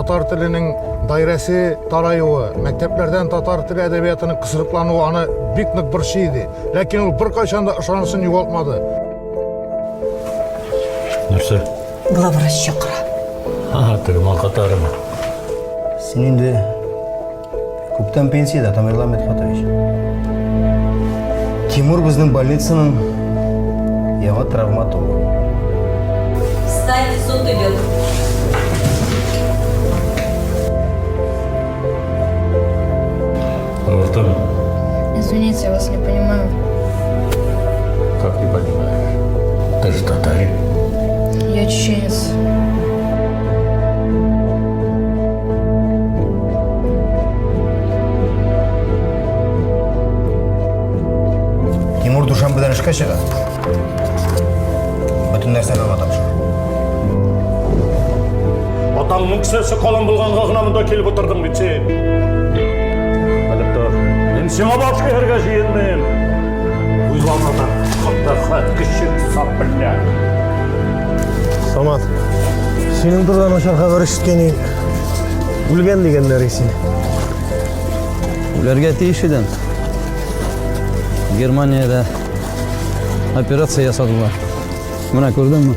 татар тілінің дайрасы тараюы, мектептерден татар тілі әдебиетінің қысырыклануы аны бик нык борчыйды. Ләкин ул беркайчан да ышанысын югалтмады. Нәрсе? Главврач чакыра. Тыгымал катарымы? Сен инде күптән пенсияда, Тамерлан Медхатович. Тимур безнең больницаның яңа травматологы. Встань, суд идет. Артем, Извините, я вас не понимаю. как не понимаешь? Ты же татарин. Я чеченец. Тимур Душанбедан эшкә чыга. Бөтен нәрсә аңа тапшыра. Атаңның кісесі қалан болғанға ғына мұнда келіп отырдың бит сен. Біліп тұр, мен сеңа башқа жерге жиенмем. Уйланады, қымда қат кішік сап білді. Самат, сенің тұрған ошар хабар ишіткенен үлген дегендер сені. Ularga tegishidan Germaniyada operatsiya yasadılar. Mana ko'rdingmi?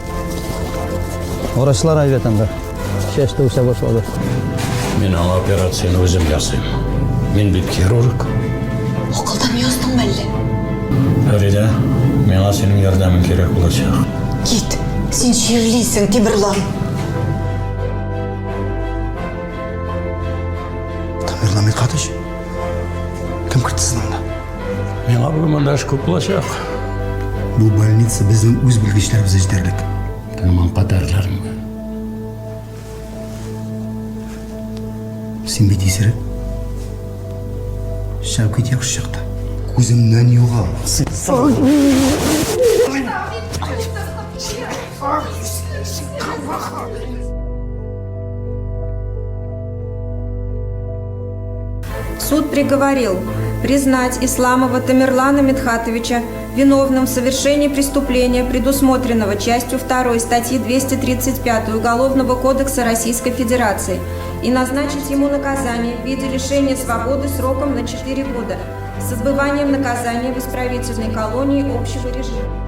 Vrachlar aytganda shashda o'sa boshladi. Men ана операцияны өзім жасаймын. Мен бит хирург. Акылдан яздың мәлле? Фарида, миңа сенің ярдәмең керек булачак. Кит, сен ширлисің, Темірлан. Тамерлан Медхатович. Кім кірді сіздің анда? Миңа бүгін мында эш көп булачак. Бұл больница біздің өз білгічлерімізді жітерлік. Тыңман қатарларым. Сен бет есірі? Шәукет яқшы шықты. Көзімнен yo'g'ol. Суд приговорил признать Исламова Тамерлана Медхатовича виновным в совершении преступления, предусмотренного частью 2 статьи 235 Уголовного кодекса Российской Федерации, и назначить ему наказание в виде лишения свободы сроком на 4 года с отбыванием наказания в исправительной колонии общего режима.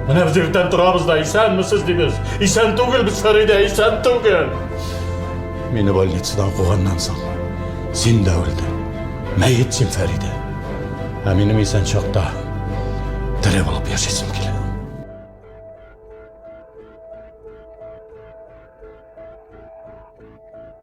Мына біз ертең тұрамыз да, исәнмісіз дейміз. Исән түгіл біз Фарида, исән түгіл. Мені больницадан қуғаннан соң, сен де өлдің. Мәйітсің Фарида. Менің исән шақта тірі болып яшайсым келеді.